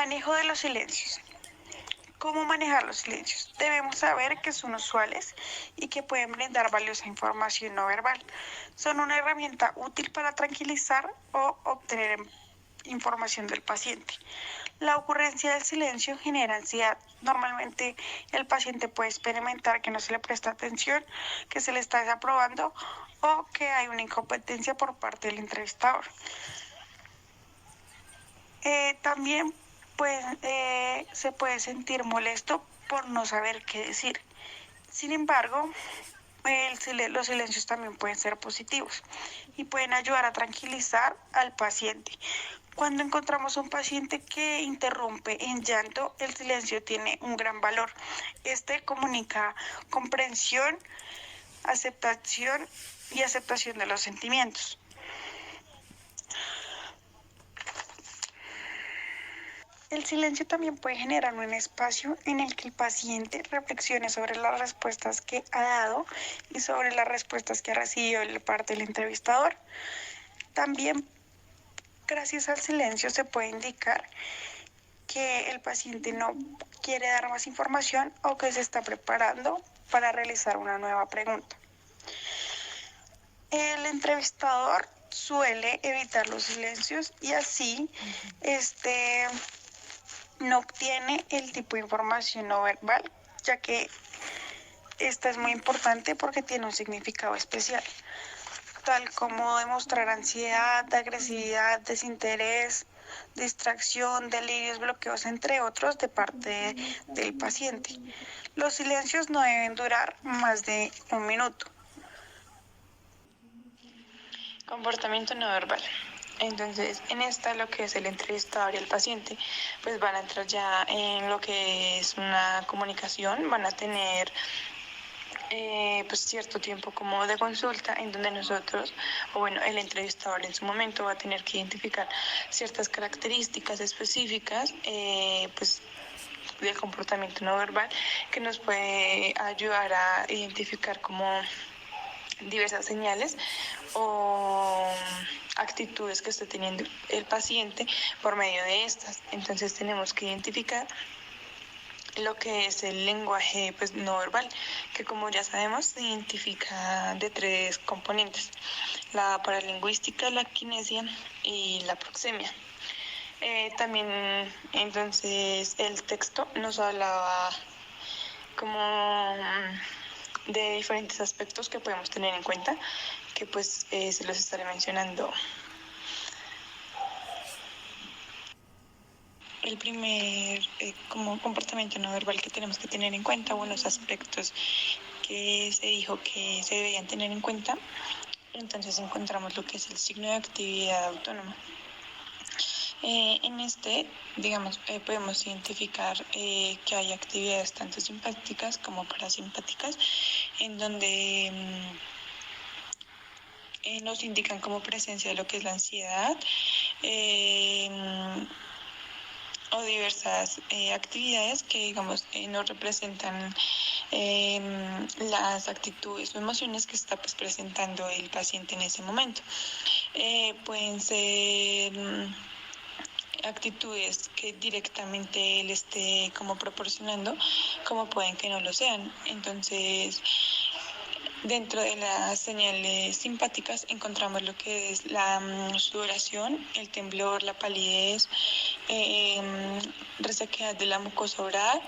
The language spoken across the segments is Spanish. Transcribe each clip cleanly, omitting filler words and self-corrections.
Manejo de los silencios. ¿Cómo manejar los silencios? Debemos saber que son usuales y que pueden brindar valiosa información no verbal. Son una herramienta útil para tranquilizar o obtener información del paciente. La ocurrencia del silencio genera ansiedad. Normalmente el paciente puede experimentar que no se le presta atención, que se le está desaprobando o que hay una incompetencia por parte del entrevistador. También se puede sentir molesto por no saber qué decir. Sin embargo, los silencios también pueden ser positivos y pueden ayudar a tranquilizar al paciente. Cuando encontramos un paciente que interrumpe en llanto, el silencio tiene un gran valor. Este comunica comprensión, aceptación y aceptación de los sentimientos. El silencio también puede generar un espacio en el que el paciente reflexione sobre las respuestas que ha dado y sobre las respuestas que ha recibido de parte del entrevistador. También, gracias al silencio, se puede indicar que el paciente no quiere dar más información o que se está preparando para realizar una nueva pregunta. El entrevistador suele evitar los silencios y así no obtiene el tipo de información no verbal, ya que esta es muy importante porque tiene un significado especial, tal como demostrar ansiedad, agresividad, desinterés, distracción, delirios, bloqueos, entre otros, de parte del paciente. Los silencios no deben durar más de 1 minuto. Comportamiento no verbal. Entonces, en esta, lo que es el entrevistador y el paciente, pues van a entrar ya en lo que es una comunicación, van a tener pues cierto tiempo como de consulta en donde nosotros, o bueno, el entrevistador en su momento va a tener que identificar ciertas características específicas, pues del comportamiento no verbal, que nos puede ayudar a identificar como diversas señales o actitudes que esté teniendo el paciente por medio de estas. Entonces tenemos que identificar lo que es el lenguaje pues no verbal, que como ya sabemos se identifica de 3 componentes: la paralingüística, la kinesia y la proxemia. También entonces el texto nos hablaba como de diferentes aspectos que podemos tener en cuenta, que pues se los estaré mencionando. El primer como comportamiento no verbal que tenemos que tener en cuenta, o los aspectos que se dijo que se deberían tener en cuenta, entonces encontramos lo que es el signo de actividad autónoma. En este, digamos, podemos identificar que hay actividades tanto simpáticas como parasimpáticas, en donde nos indican como presencia de lo que es la ansiedad, o diversas actividades que, digamos, nos representan las actitudes o emociones que está pues presentando el paciente en ese momento. Pueden ser actitudes que directamente él esté como proporcionando, como pueden que no lo sean. Entonces, dentro de las señales simpáticas encontramos lo que es la sudoración, el temblor, la palidez, resequedad de la mucosa oral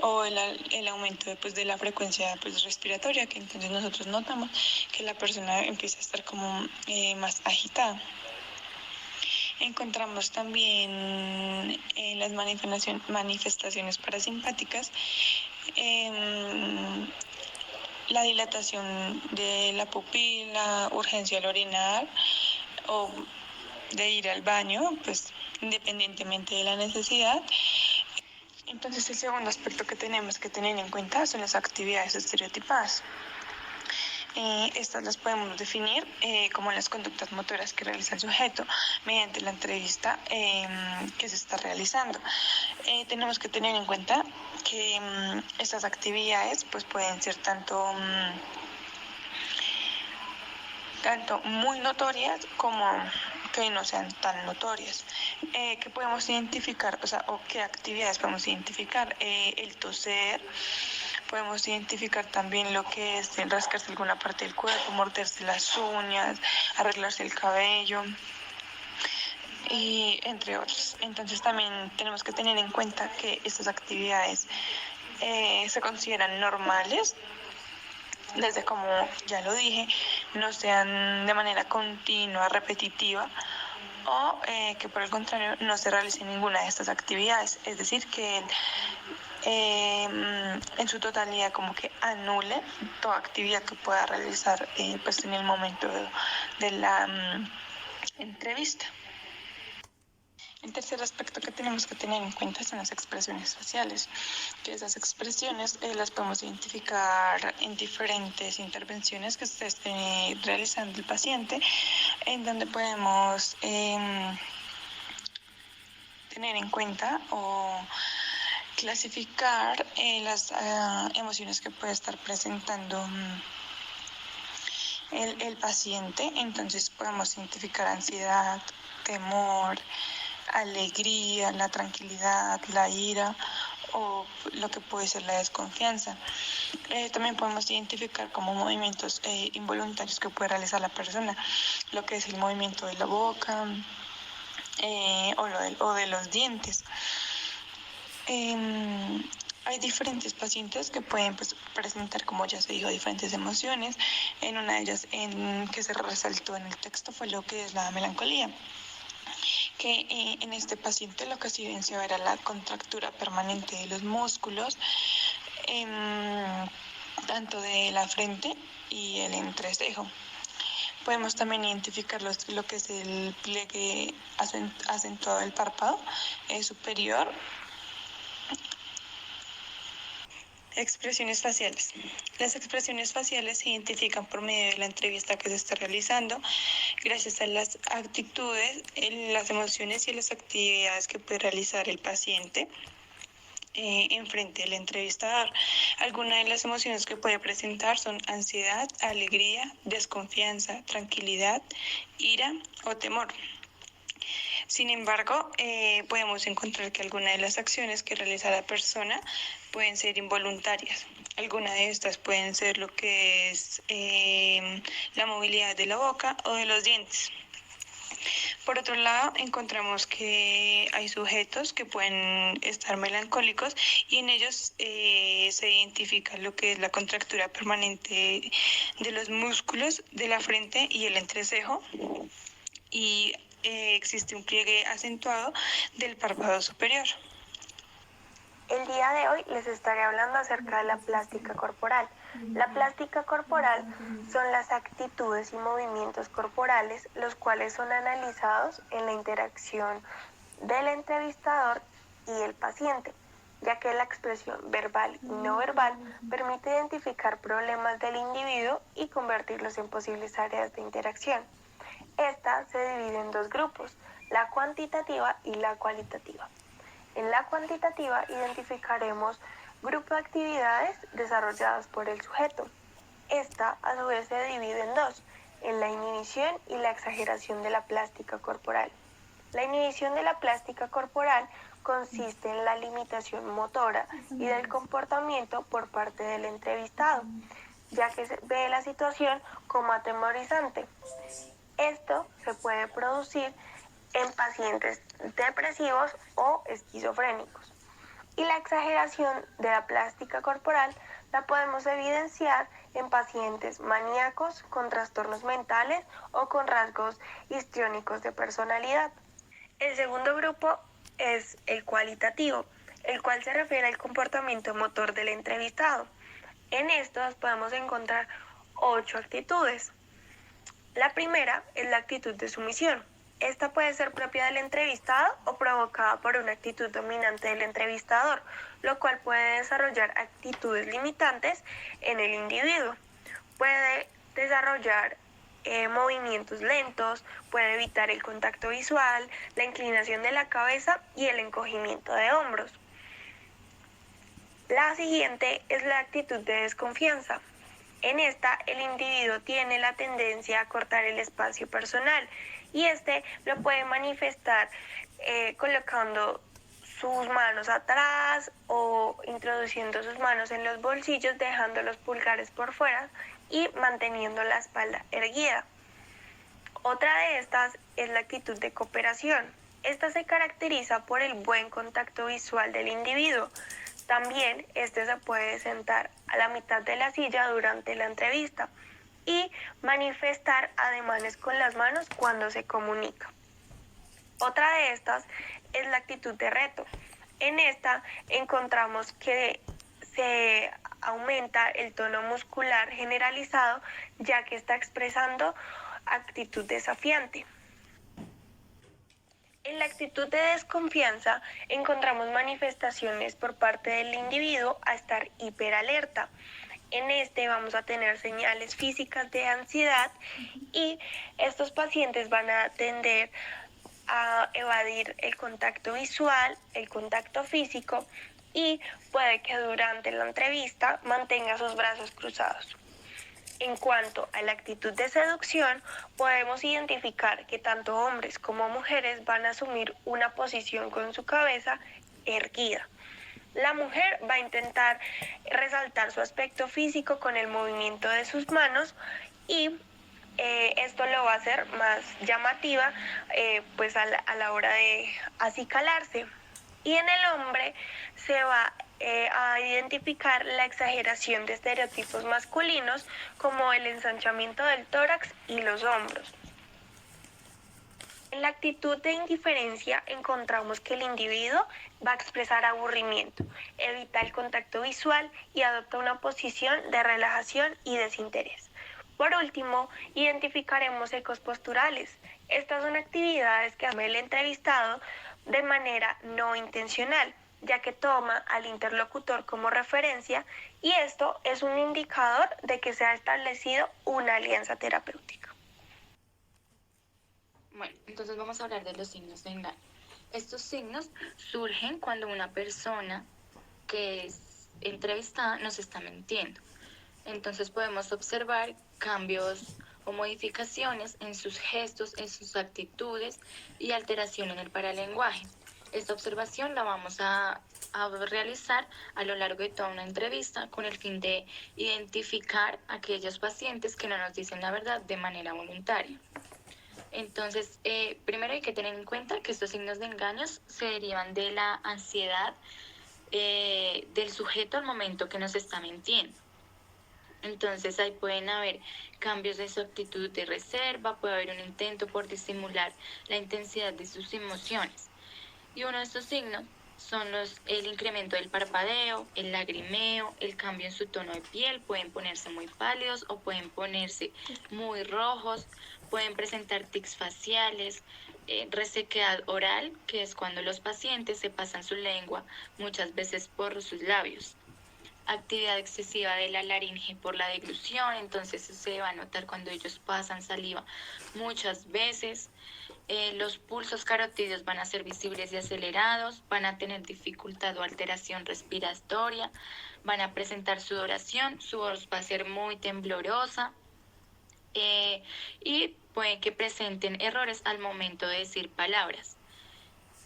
o el aumento de la frecuencia respiratoria, que entonces nosotros notamos que la persona empieza a estar como más agitada. Encontramos también en las manifestaciones parasimpáticas la dilatación de la pupila, urgencia al orinar o de ir al baño, pues independientemente de la necesidad. Entonces, el segundo aspecto que tenemos que tener en cuenta son las actividades estereotipadas. Estas las podemos definir como las conductas motoras que realiza el sujeto mediante la entrevista que se está realizando. Tenemos que tener en cuenta que estas actividades pues pueden ser tanto muy notorias como que no sean tan notorias. ¿Qué podemos identificar? O qué actividades podemos identificar. El toser, podemos identificar también lo que es el rascarse alguna parte del cuerpo, morderse las uñas, arreglarse el cabello, y entre otros. Entonces también tenemos que tener en cuenta que estas actividades se consideran normales, desde como ya lo dije, no sean de manera continua, repetitiva, o que por el contrario no se realice ninguna de estas actividades, es decir, que en su totalidad como que anule toda actividad que pueda realizar pues en el momento de la entrevista. El tercer aspecto que tenemos que tener en cuenta son las expresiones faciales, que esas expresiones las podemos identificar en diferentes intervenciones que se esté realizando el paciente, en donde podemos tener en cuenta o clasificar las emociones que puede estar presentando el paciente. Entonces podemos identificar ansiedad, temor, alegría, la tranquilidad, la ira o lo que puede ser la desconfianza. También podemos identificar como movimientos involuntarios que puede realizar la persona, lo que es el movimiento de la boca o de los dientes. Hay diferentes pacientes que pueden presentar, como ya se dijo, diferentes emociones. En una de ellas que se resaltó en el texto fue lo que es la melancolía, que en este paciente lo que se evidenciaba era la contractura permanente de los músculos, tanto de la frente y el entrecejo. Podemos también identificar lo que es el pliegue acentuado del párpado superior. Expresiones faciales. Las expresiones faciales se identifican por medio de la entrevista que se está realizando, gracias a las actitudes, las emociones y las actividades que puede realizar el paciente en frente del entrevistador. Algunas de las emociones que puede presentar son ansiedad, alegría, desconfianza, tranquilidad, ira o temor. Sin embargo, podemos encontrar que algunas de las acciones que realiza la persona pueden ser involuntarias. Algunas de estas pueden ser lo que es la movilidad de la boca o de los dientes. Por otro lado, encontramos que hay sujetos que pueden estar melancólicos y en ellos se identifica lo que es la contractura permanente de los músculos de la frente y el entrecejo, y existe un pliegue acentuado del párpado superior. El día de hoy les estaré hablando acerca de la plástica corporal. La plástica corporal son las actitudes y movimientos corporales, los cuales son analizados en la interacción del entrevistador y el paciente, ya que la expresión verbal y no verbal permite identificar problemas del individuo y convertirlos en posibles áreas de interacción. Esta se divide en dos grupos, la cuantitativa y la cualitativa. En la cuantitativa identificaremos grupo de actividades desarrolladas por el sujeto. Esta a su vez se divide en dos, en la inhibición y la exageración de la plástica corporal. La inhibición de la plástica corporal consiste en la limitación motora y del comportamiento por parte del entrevistado, ya que se ve la situación como atemorizante. Esto se puede producir en pacientes depresivos o esquizofrénicos. Y la exageración de la plástica corporal la podemos evidenciar en pacientes maníacos con trastornos mentales o con rasgos histriónicos de personalidad. El segundo grupo es el cualitativo, el cual se refiere al comportamiento motor del entrevistado. En estos podemos encontrar 8 actitudes. La primera es la actitud de sumisión. Esta puede ser propia del entrevistado o provocada por una actitud dominante del entrevistador, lo cual puede desarrollar actitudes limitantes en el individuo. Puede desarrollar movimientos lentos, puede evitar el contacto visual, la inclinación de la cabeza y el encogimiento de hombros. La siguiente es la actitud de desconfianza. En esta, el individuo tiene la tendencia a cortar el espacio personal y este lo puede manifestar colocando sus manos atrás o introduciendo sus manos en los bolsillos, dejando los pulgares por fuera y manteniendo la espalda erguida. Otra de estas es la actitud de cooperación. Esta se caracteriza por el buen contacto visual del individuo. También este se puede sentar a la mitad de la silla durante la entrevista y manifestar ademanes con las manos cuando se comunica. Otra de estas es la actitud de reto. En esta encontramos que se aumenta el tono muscular generalizado, ya que está expresando actitud desafiante. En la actitud de desconfianza encontramos manifestaciones por parte del individuo a estar hiperalerta. En este vamos a tener señales físicas de ansiedad y estos pacientes van a tender a evadir el contacto visual, el contacto físico y puede que durante la entrevista mantenga sus brazos cruzados. En cuanto a la actitud de seducción, podemos identificar que tanto hombres como mujeres van a asumir una posición con su cabeza erguida. La mujer va a intentar resaltar su aspecto físico con el movimiento de sus manos y esto lo va a hacer más llamativa pues a la hora de acicalarse. Y en el hombre se va a identificar la exageración de estereotipos masculinos como el ensanchamiento del tórax y los hombros. En la actitud de indiferencia encontramos que el individuo va a expresar aburrimiento, evita el contacto visual y adopta una posición de relajación y desinterés. Por último, identificaremos ecos posturales. Estas son actividades que hace el entrevistado de manera no intencional, ya que toma al interlocutor como referencia y esto es un indicador de que se ha establecido una alianza terapéutica. Bueno, entonces vamos a hablar de los signos de engaño. Estos signos surgen cuando una persona que es entrevistada nos está mintiendo. Entonces podemos observar cambios o modificaciones en sus gestos, en sus actitudes y alteración en el paralenguaje. Esta observación la vamos a realizar a lo largo de toda una entrevista con el fin de identificar a aquellos pacientes que no nos dicen la verdad de manera voluntaria. Entonces, primero hay que tener en cuenta que estos signos de engaños se derivan de la ansiedad del sujeto al momento que nos está mintiendo. Entonces ahí pueden haber cambios de su actitud de reserva, puede haber un intento por disimular la intensidad de sus emociones. Y uno de estos signos son el incremento del parpadeo, el lagrimeo, el cambio en su tono de piel, pueden ponerse muy pálidos o pueden ponerse muy rojos, pueden presentar tics faciales, resequedad oral, que es cuando los pacientes se pasan su lengua muchas veces por sus labios. Actividad excesiva de la laringe por la deglución, entonces se va a notar cuando ellos pasan saliva muchas veces. Los pulsos carotídeos van a ser visibles y acelerados, van a tener dificultad o alteración respiratoria, van a presentar sudoración, su voz va a ser muy temblorosa y puede que presenten errores al momento de decir palabras.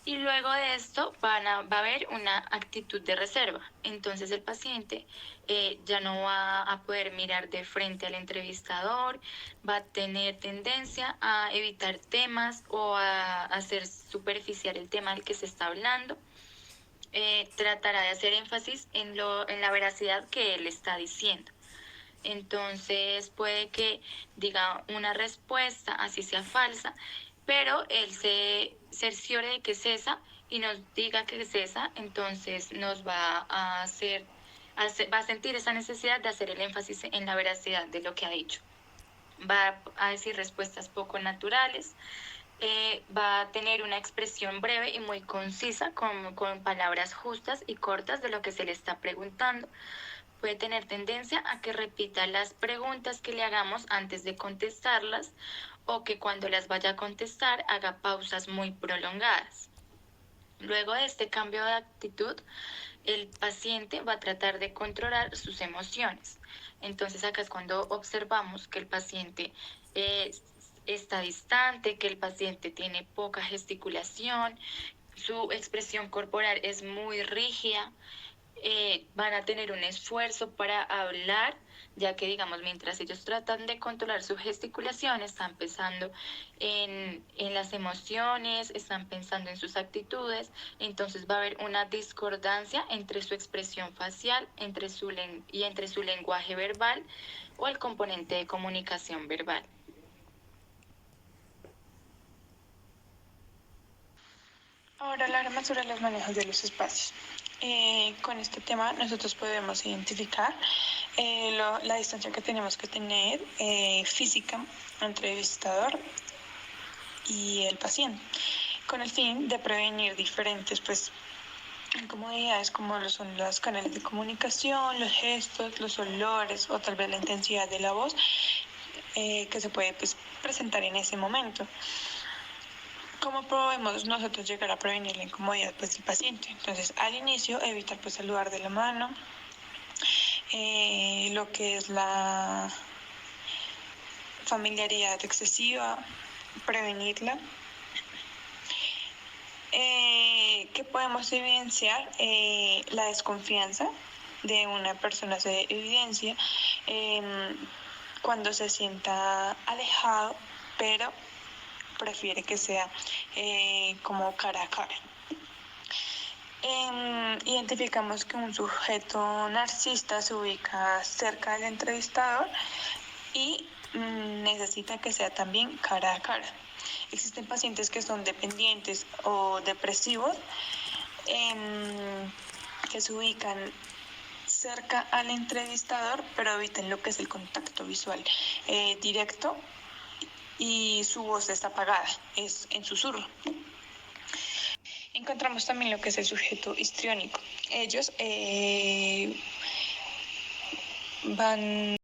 Y luego de esto va a haber una actitud de reserva. Entonces el paciente ya no va a poder mirar de frente al entrevistador, va a tener tendencia a evitar temas o a hacer superficial el tema del que se está hablando. Tratará de hacer énfasis en la veracidad que él está diciendo. Entonces puede que diga una respuesta, así sea falsa, pero él se cerciore de que es esa y nos diga que es esa, entonces nos va a sentir esa necesidad de hacer el énfasis en la veracidad de lo que ha dicho. Va a decir respuestas poco naturales, va a tener una expresión breve y muy concisa con palabras justas y cortas de lo que se le está preguntando. Puede tener tendencia a que repita las preguntas que le hagamos antes de contestarlas o que cuando las vaya a contestar haga pausas muy prolongadas. Luego de este cambio de actitud, el paciente va a tratar de controlar sus emociones. Entonces acá es cuando observamos que el paciente está distante, que el paciente tiene poca gesticulación, su expresión corporal es muy rígida, van a tener un esfuerzo para hablar, ya que digamos, mientras ellos tratan de controlar su gesticulación, están pensando en las emociones, están pensando en sus actitudes, entonces va a haber una discordancia entre su expresión facial entre y entre su lenguaje verbal o el componente de comunicación verbal. Ahora hablaremos sobre los manejos de los espacios. Con este tema nosotros podemos identificar la distancia que tenemos que tener física entre el entrevistador y el paciente, con el fin de prevenir diferentes incomodidades como lo son los canales de comunicación, los gestos, los olores o tal vez la intensidad de la voz que se puede presentar en ese momento. ¿Cómo podemos nosotros llegar a prevenir la incomodidad del paciente? Entonces, al inicio, evitar saludar de la mano, lo que es la familiaridad excesiva, prevenirla. ¿Qué podemos evidenciar? La desconfianza de una persona se evidencia cuando se sienta alejado, pero prefiere que sea como cara a cara. Identificamos que un sujeto narcisista se ubica cerca del entrevistador y necesita que sea también cara a cara. Existen pacientes que son dependientes o depresivos que se ubican cerca al entrevistador, pero evitan lo que es el contacto visual directo y su voz está apagada, es en susurro. Encontramos también lo que es el sujeto histriónico. Ellos van...